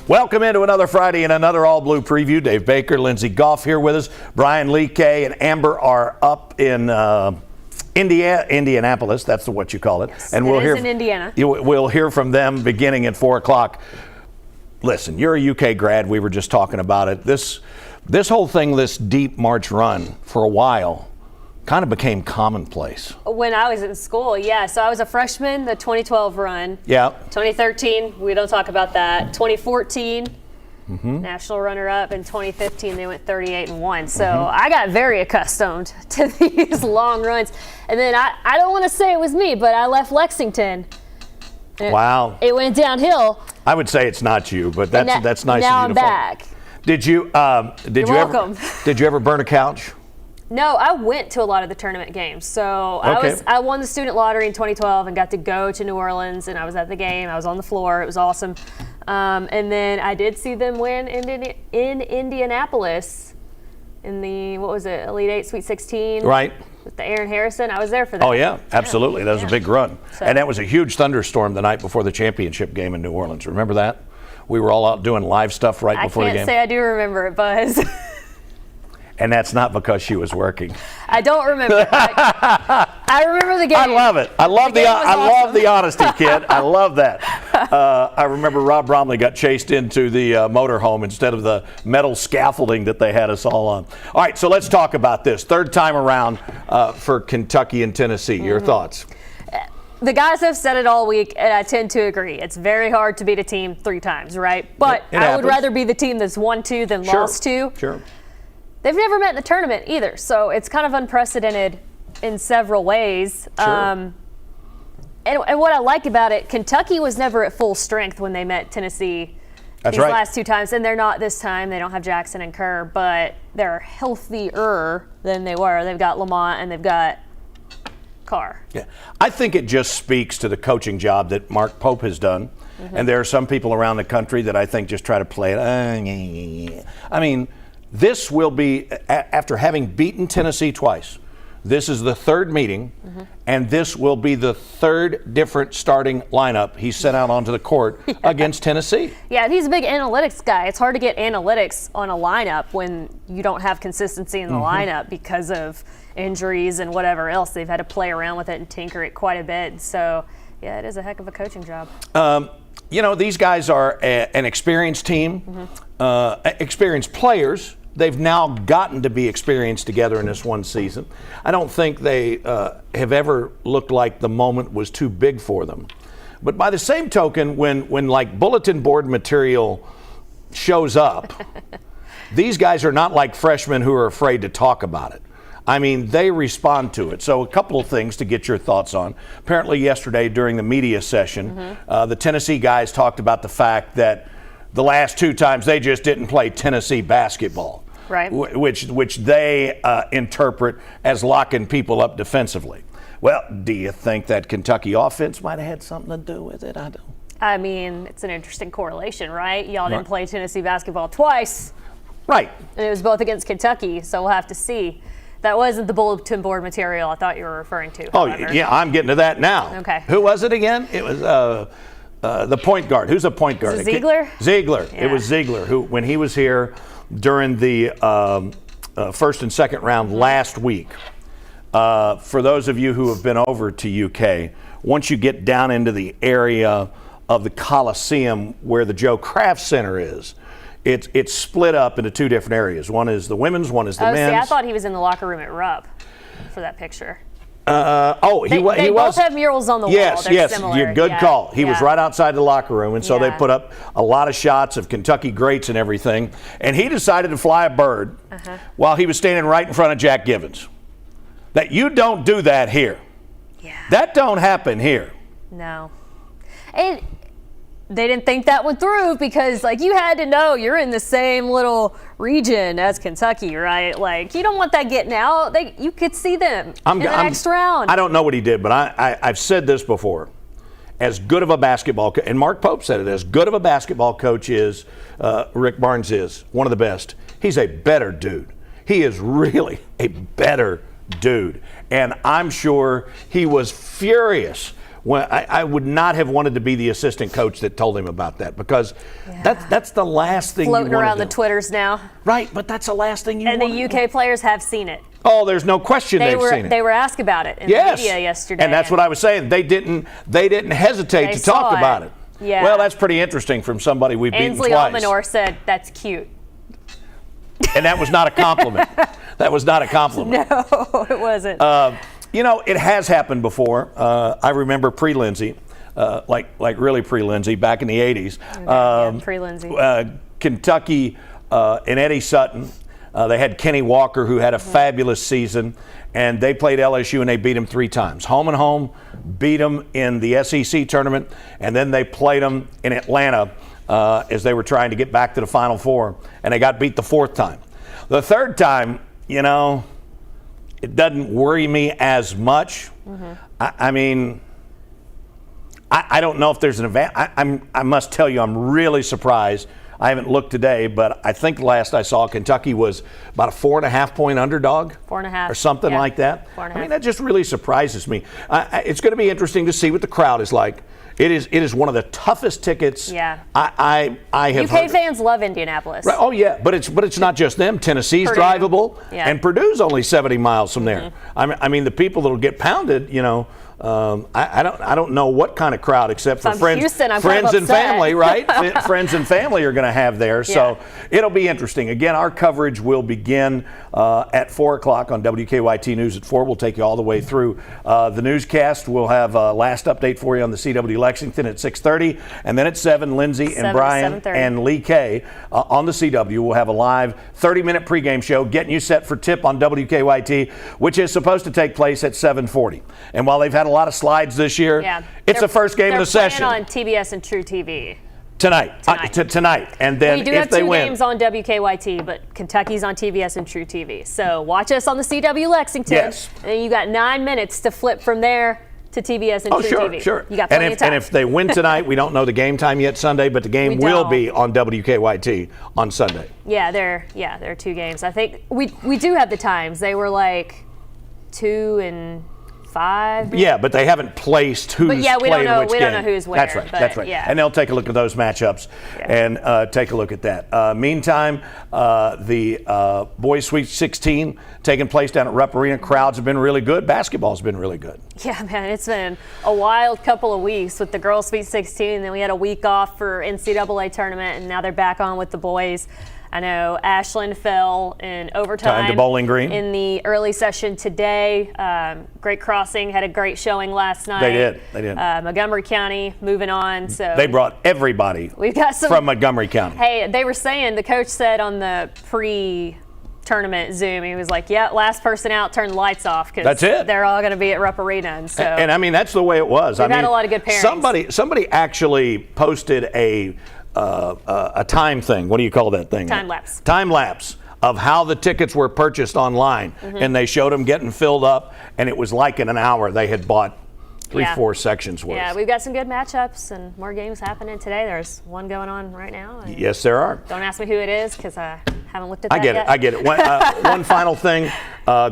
Welcome into another Friday and another All Blue preview. Dave Baker, Lyndsey Gough here with us. Brian Lee Kay and Amber are up in Indianapolis. That's what you call it. Yes, and we'll hear in Indiana. We'll hear from them beginning at 4 o'clock. Listen, you're a UK grad. We were just talking about it. This whole thing, this deep March run, for a while, kind of became commonplace. When I was in school, yeah. So I was a freshman, the 2012 run. Yeah. 2013, we don't talk about that. 2014, national runner-up. In 2015, they went 38-1. So I got very accustomed to these long runs. And then I don't want to say it was me, but I left Lexington. Wow. It went downhill. I would say it's not you, but that's nice of you to Now I'm back. Did you ever burn a couch? No, I went to a lot of the tournament games. So I won the student lottery in 2012 and got to go to New Orleans, and I was at the game. I was on the floor. It was awesome. And then I did see them win in Indianapolis in the, what was it, Elite 8, Sweet 16. Right. With the Aaron Harrison. I was there for that. Oh, yeah, absolutely. That was a big run. So. And that was a huge thunderstorm the night before the championship game in New Orleans. Remember that? We were all out doing live stuff right before the game. I can't say I do remember it, Buzz. And that's not because she was working. I don't remember. I remember the game. I love it. I love the honesty, kid. I love that. I remember Rob Bromley got chased into the motorhome instead of the metal scaffolding that they had us all on. All right, so let's talk about this. Third time around for Kentucky and Tennessee. Your thoughts? The guys have said it all week, and I tend to agree. It's very hard to beat a team 3 times, right? But I would rather be the team that's won 2 than lost 2. Sure. They've never met in the tournament either, so it's kind of unprecedented in several ways. Sure. And what I like about it, Kentucky was never at full strength when they met Tennessee these last 2 times, and they're not this time. They don't have Jackson and Kerr, but they're healthier than they were. They've got Lamont and they've got Carr. Yeah, I think it just speaks to the coaching job that Mark Pope has done. And there are some people around the country that I think just try to play it. I mean, this will be, after having beaten Tennessee twice, this is the 3rd meeting, and this will be the 3rd different starting lineup he sent out onto the court against Tennessee. Yeah, and he's a big analytics guy. It's hard to get analytics on a lineup when you don't have consistency in the lineup because of injuries and whatever else. They've had to play around with it and tinker it quite a bit. So, yeah, it is a heck of a coaching job. You know, these guys are an experienced team, experienced players. They've now gotten to be experienced together in this one season. I don't think they have ever looked like the moment was too big for them. But by the same token, when like bulletin board material shows up, these guys are not like freshmen who are afraid to talk about it. I mean, they respond to it. So a couple of things to get your thoughts on. Apparently yesterday during the media session, the Tennessee guys talked about the fact that the last 2 times they just didn't play Tennessee basketball. Right. Which they interpret as locking people up defensively. Well, do you think that Kentucky offense might have had something to do with it? I don't. I mean, it's an interesting correlation, right? Y'all didn't play Tennessee basketball twice. Right. And it was both against Kentucky, so we'll have to see. That wasn't the bulletin board material I thought you were referring to. However. Oh, yeah, I'm getting to that now. Okay. Who was it again? It was the point guard. Who's a point guard? Is it Ziegler? Ziegler. Yeah. It was Ziegler who, when he was here during the first and second round last week, for those of you who have been over to UK, once you get down into the area of the Coliseum where the Joe Kraft Center is, it's split up into 2 different areas. One is the women's, one is the men's. See, I thought he was in the locker room at Rupp for that picture. He was. They both have murals on the wall. They're similar. You're good call. He was right outside the locker room, and so they put up a lot of shots of Kentucky greats and everything. And he decided to fly a bird while he was standing right in front of Jack Givens. That you don't do that here. Yeah. That don't happen here. No. And they didn't think that went through because, like, you had to know you're in the same little region as Kentucky, right? Like, you don't want that getting out. You could see them in the next round. I don't know what he did, but I've said this before. As good of a basketball coach, and Mark Pope said it, as good of a basketball coach is Rick Barnes is, one of the best. He's a better dude. He is really a better dude. And I'm sure he was furious when I would not have wanted to be the assistant coach that told him about that, because that's the last thing floating you want around to the do. Twitters now. Right, but that's the last thing you want. And the UK players have seen it. Oh, there's no question they've seen it. They were asked about it in the media yesterday. And that's what I was saying. They didn't hesitate to talk about it. Yeah. Well, that's pretty interesting from somebody we've beaten twice. Ainsley Almanor said, "That's cute." And that was not a compliment. That was not a compliment. No, it wasn't. It has happened before. I remember pre-Lyndsey, like really pre-Lyndsey, back in the 80s. Pre-Lyndsey. Kentucky and Eddie Sutton. They had Kenny Walker, who had a fabulous season, and they played LSU and they beat them 3 times. Home and home, beat them in the SEC tournament, and then they played them in Atlanta as they were trying to get back to the Final Four, and they got beat the 4th time. The 3rd time, it doesn't worry me as much. I mean, I don't know if there's an advantage. I must tell you, I'm really surprised. I haven't looked today, but I think last I saw, Kentucky was about a 4.5-point underdog. 4.5. Or something like that. 4.5. I mean, that just really surprises me. It's going to be interesting to see what the crowd is like. It is one of the toughest tickets. Yeah. I have UK heard. fans love Indianapolis. Right. Oh yeah, but it's not just them. Tennessee's Purdue. drivable, Yeah. and Purdue's only 70 miles from there. I mean, the people that'll get pounded, I don't know what kind of crowd, except for friends Houston, I'm and upset. family, right? Friends and family are going to have there. So it'll be interesting. Again, our coverage will begin at 4 o'clock on WKYT News at 4. We'll take you all the way through the newscast. We'll have a last update for you on the CW Lexington at 6:30, and then at 7, Lyndsey and Brian 7:30. and Lee K on the CW. We'll have a live 30-minute pregame show getting you set for tip on WKYT, which is supposed to take place at 7:40. And while they've had a lot of slides this year, it's the first game of the session. They're playing on TBS and True TV. Tonight. And then we do if have they 2 win, games on WKYT, but Kentucky's on TBS and True TV. So watch us on the CW Lexington. Yes. And then you got 9 minutes to flip from there to TBS and True TV. Sure. You got plenty of time. And if they win tonight, we don't know the game time yet Sunday, but the game will be on WKYT on Sunday. Yeah, there are 2 games. I think we do have the times. They were like 2 and 5. Yeah, but they haven't placed who's we don't playing know. which We game. don't know who's where. That's right. Yeah. And they'll take a look at those matchups and take a look at that. Meantime, the boys Sweet 16 taking place down at Rupp Arena. Crowds have been really good. Basketball's been really good. Yeah, man, it's been a wild couple of weeks with the girls Sweet 16. Then we had a week off for NCAA tournament, and now they're back on with the boys. I know Ashland fell in overtime. Time to Bowling Green. In the early session today. Great Crossing had a great showing last night. They did. Montgomery County moving on. So they brought everybody from Montgomery County. Hey, they were saying, the coach said on the pre-tournament Zoom, he was like, yeah, last person out, turn the lights off, because they're all going to be at Rupp Arena. And I mean, that's the way it was. We've had a lot of good parents. Somebody actually posted a time thing. What do you call that thing? Time lapse. Time lapse of how the tickets were purchased online, and they showed them getting filled up, and it was like in an hour they had bought 4 sections worth. Yeah, we've got some good matchups and more games happening today. There's one going on right now. Yes, there are. Don't ask me who it is, because I haven't looked at that yet. I get it. One final thing.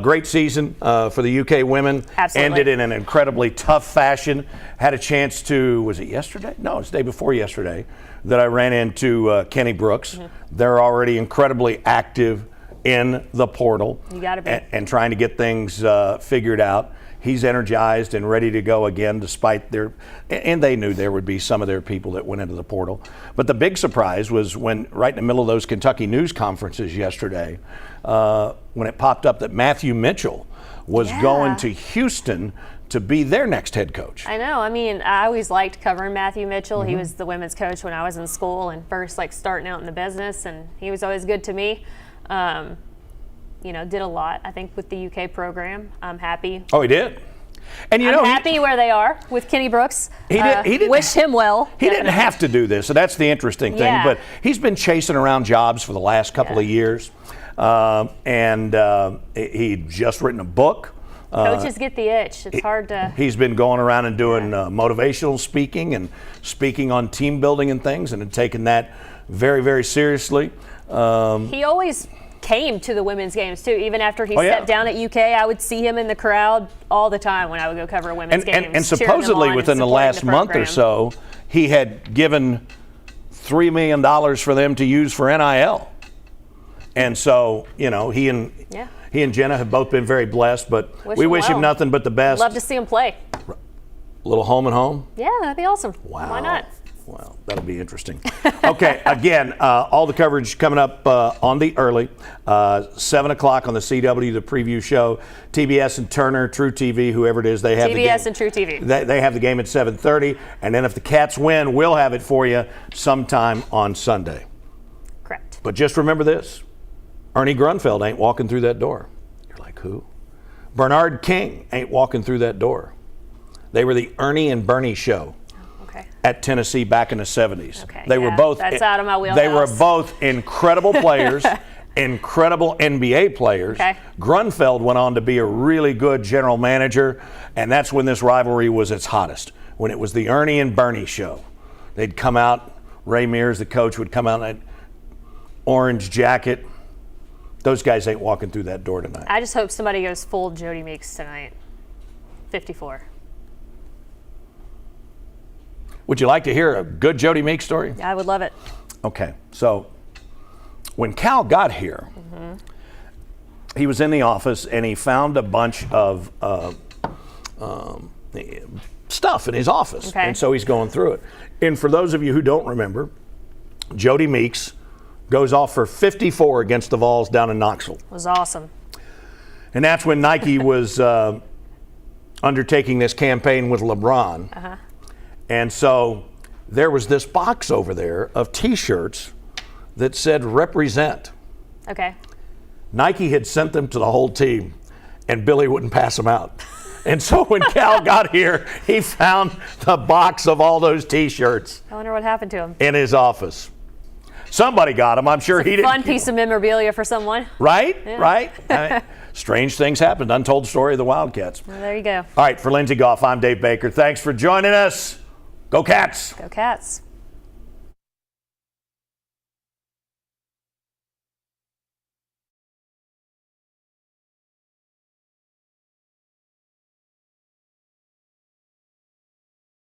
Great season for the UK women. Absolutely. Ended in an incredibly tough fashion. Had a chance to, was it yesterday? No, it was the day before yesterday that I ran into Kenny Brooks. They're already incredibly active in the portal. You got to be. And trying to get things figured out. He's energized and ready to go again, despite and they knew there would be some of their people that went into the portal. But the big surprise was when, right in the middle of those Kentucky news conferences yesterday, when it popped up that Matthew Mitchell was going to Houston to be their next head coach. I know. I mean, I always liked covering Matthew Mitchell. He was the women's coach when I was in school and first starting out in the business, and he was always good to me. Did a lot, I think, with the UK program. I'm happy. Oh, he did. And I'm happy where they are with Kenny Brooks. He didn't wish him well. He didn't have to do this, so that's the interesting thing. Yeah. But he's been chasing around jobs for the last couple of years, and he'd just written a book. Coaches get the itch. It's hard to. He's been going around and doing motivational speaking and speaking on team building and things, and had taken that very, very seriously. He always came to the women's games too. Even after he stepped down at UK, I would see him in the crowd all the time when I would go cover women's games. And supposedly within the last month or so, he had given $3 million for them to use for NIL. And so, he and Jenna have both been very blessed, but we wish him nothing but the best. Love to see him play. A little home and home? Yeah, that'd be awesome. Wow. Why not? Well, that'll be interesting. Okay, again, all the coverage coming up on the early, 7 o'clock on the CW, the preview show. TBS and Turner, True TV, whoever it is, they have the game. TBS and True TV. They have the game at 7:30, and then if the Cats win, we'll have it for you sometime on Sunday. Correct. But just remember this, Ernie Grunfeld ain't walking through that door. You're like, who? Bernard King ain't walking through that door. They were the Ernie and Bernie show. At Tennessee back in the 70s. Okay, they were both. That's out of my wheelhouse. They were both incredible players, incredible NBA players. Okay. Grunfeld went on to be a really good general manager, and that's when this rivalry was its hottest. When it was the Ernie and Bernie show, they'd come out. Ray Mears, the coach, would come out in an orange jacket. Those guys ain't walking through that door tonight. I just hope somebody goes full Jody Meeks tonight. 54. Would you like to hear a good Jody Meeks story? I would love it. Okay, so when Cal got here, he was in the office and he found a bunch of stuff in his office. Okay. And so he's going through it. And for those of you who don't remember, Jody Meeks goes off for 54 against the Vols down in Knoxville. It was awesome. And that's when Nike was undertaking this campaign with LeBron. And so there was this box over there of T-shirts that said represent. Okay. Nike had sent them to the whole team, and Billy wouldn't pass them out. And so when Cal got here, he found the box of all those T-shirts. I wonder what happened to him. In his office. Somebody got them. I'm sure he didn't. Fun piece of memorabilia for someone. Right? Yeah. Right? Strange things happened. Untold story of the Wildcats. Well, there you go. All right, for Lyndsey Gough, I'm Dave Baker. Thanks for joining us. Go Cats! Go Cats.